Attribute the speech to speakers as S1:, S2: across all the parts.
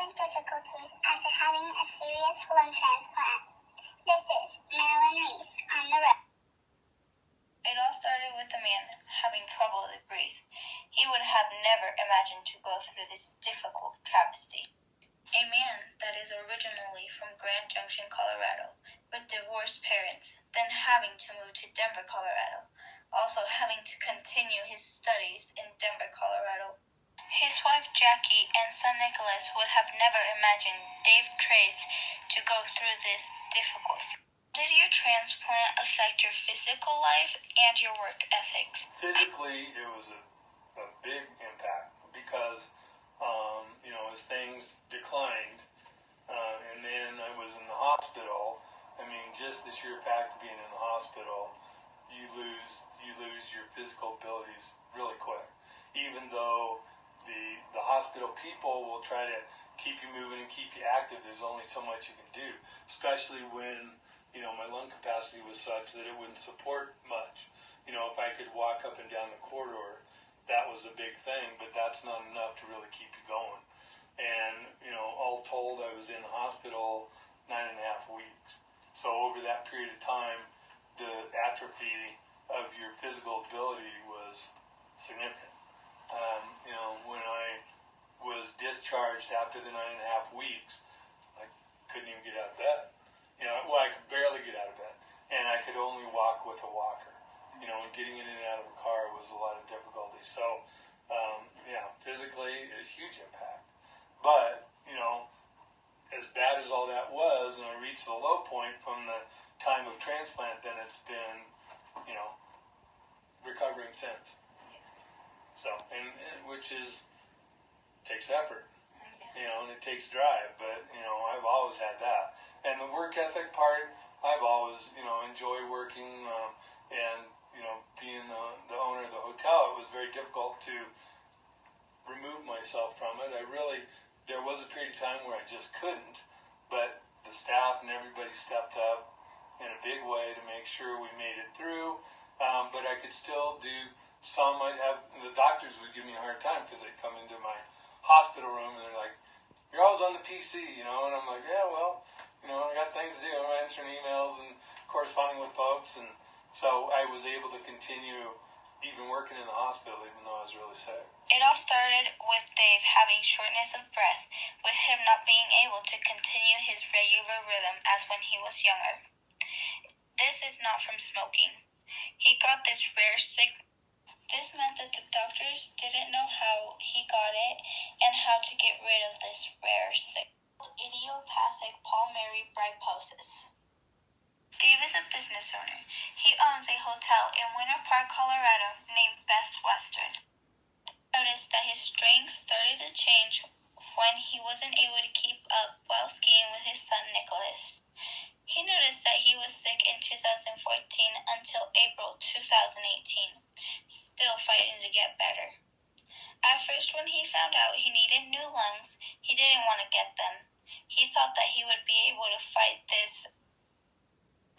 S1: different difficulties after having a serious lung transplant. This is Marilyn Reese on the road.
S2: It all started with a man having trouble to breathe. He would have never imagined to go through this difficult travesty. A man that is originally from Grand Junction, Colorado, with divorced parents, then having to move to Denver, Colorado, also having to continue his studies in Denver, Colorado. His wife Jackie and son Nicholas would have never imagined Dave Trace to go through this difficult. Did your transplant affect your physical life and your work ethics?
S3: Physically, it was a big impact because, as things declined, and then I was in the hospital. I mean, just the sheer fact of being in the hospital, you lose your physical abilities really quick. Even though the hospital people will try to keep you moving and keep you active, there's only so much you can do, especially when my lung capacity was such that it wouldn't support much. If I could walk up and down the corridor, that was a big thing, but that's not enough to really keep you going. And, all told, I was in the hospital 9.5 weeks. So over that period of time, the atrophy of your physical ability was significant. When I was discharged after the 9.5 weeks, I couldn't even get out of bed. I could barely get out of bed, and I could only walk with a walker. And getting in and out of a car was a lot of difficulty. So, physically, a huge impact. But, as bad as all that was, and I reached the low point from the time of transplant, then it's been, recovering since. So, and which takes effort, and it takes drive, but, I've always had that. And the work ethic part, I've always, enjoyed working, and, being the owner of the hotel, it was very difficult to remove myself from it. There was a period of time where I just couldn't, but the staff and everybody stepped up in a big way to make sure we made it through, but I could still do some. The doctors would give me a hard time because they'd come into my hospital room and they're like, "You're always on the PC, and I'm like, "Yeah, well, I got things to do. I'm answering emails and corresponding with folks," and so I was able to continue even working in the hospital even though I was really sick.
S2: It all started with Dave having shortness of breath, with him not being able to continue his regular rhythm as when he was younger. This is not from smoking. He got this rare sickness. This meant that the doctors didn't know how he got it and how to get rid of this rare sickness. Idiopathic pulmonary fibrosis. Dave is a business owner. He owns a hotel in Winter Park, Colorado named Best Western. Noticed that his strength started to change when he wasn't able to keep up while skiing with his son Nicholas. He noticed that he was sick in 2014 until April 2018, still fighting to get better. At first, when he found out he needed new lungs, he didn't want to get them. He thought that he would be able to fight this.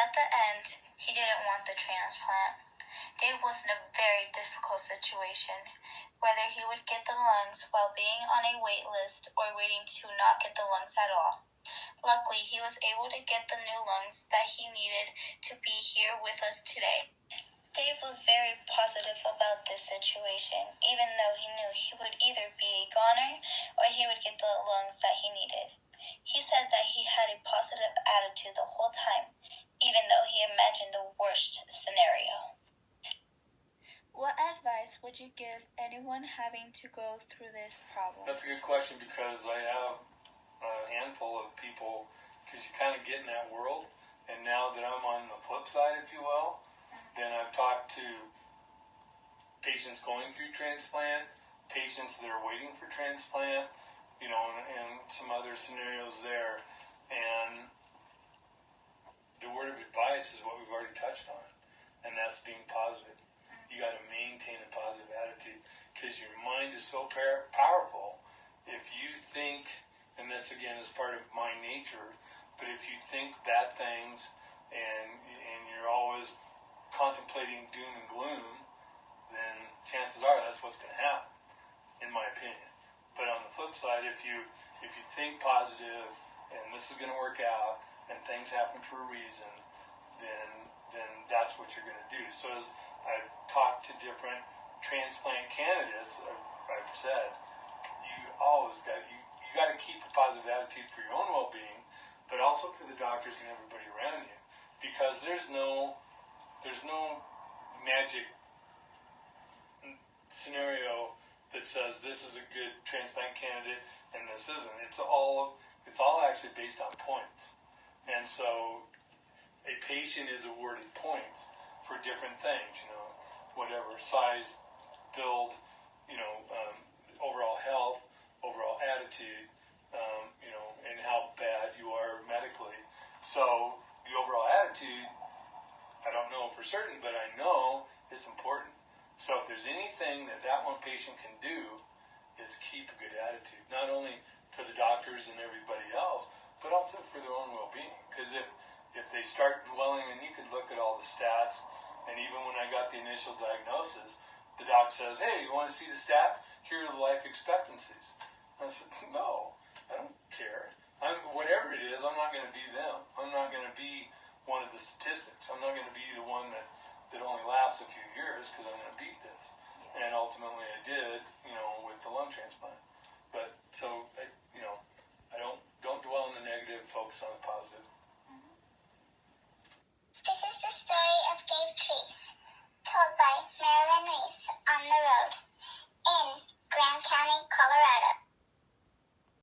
S2: At the end, he didn't want the transplant. Dave was in a very difficult situation, whether he would get the lungs while being on a wait list or waiting to not get the lungs at all. Luckily, he was able to get the new lungs that he needed to be here with us today. Dave was very positive about this situation, even though he knew he would either be a goner or he would get the lungs that he needed. He said that he had a positive attitude the whole time, even though he imagined the worst scenario. What advice would you give anyone having to go through this problem?
S3: That's a good question because I have a handful of people, because you kind of get in that world, and now that I'm on the flip side, if you will, then I've talked to patients going through transplant, patients that are waiting for transplant, and some other scenarios there, and the word of advice is what we've already touched on, and that's being positive. You got to maintain a positive attitude because your mind is so powerful. If you think, and this again is part of my nature, but if you think bad things and you're always contemplating doom and gloom, then chances are that's what's going to happen, in my opinion. But on the flip flip side, if you think positive and this is going to work out and things happen for a reason, then that's what you're going to do. So as I've talked to different transplant candidates, I've said you got to keep a positive attitude for your own well-being, but also for the doctors and everybody around you, because there's no magic scenario that says this is a good transplant candidate and this isn't. It's all actually based on points. And so a patient is awarded points for different things, whatever size, build, overall health, overall attitude, and how bad you are medically. So the overall attitude, I don't know for certain, but I know it's important. So if there's anything that one patient can do, it's keep a good attitude, not only for the doctors and everybody else, but also for their own well-being. Because if they start dwelling, and you can look at all the stats, and even when I got the initial diagnosis, the doc says, hey, you want to see the stats? Here are the life expectancies. I said, no, I don't care. Whatever it is, I'm not going to be them. I'm not going to be one of the statistics. I'm not going to be the one that only lasts a few years, because I'm going to beat this. And ultimately I did, with the lung transplant.